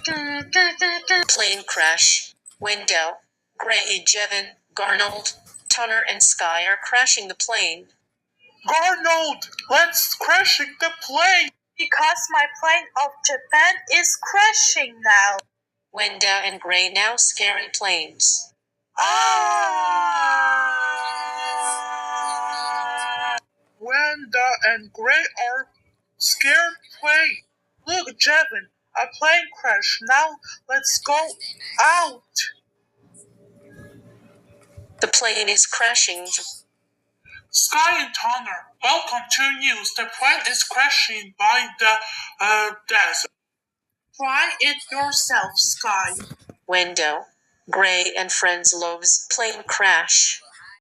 Plane crash. Window. Gray, Jevon, Garnold, Tunner, and Sky are crashing the plane. Garnold, let's crashing the plane. Because my plane of Japan is crashing now. Window and Gray now scary planes. Wanda and Gray are scared plane. Look, Jevon, a plane crash. Now let's go out. The plane is crashing. Sky and Tunner, welcome to news. The plane is crashing by the desert. Try it yourself, Sky. Window. Gray and friends loves plane crash.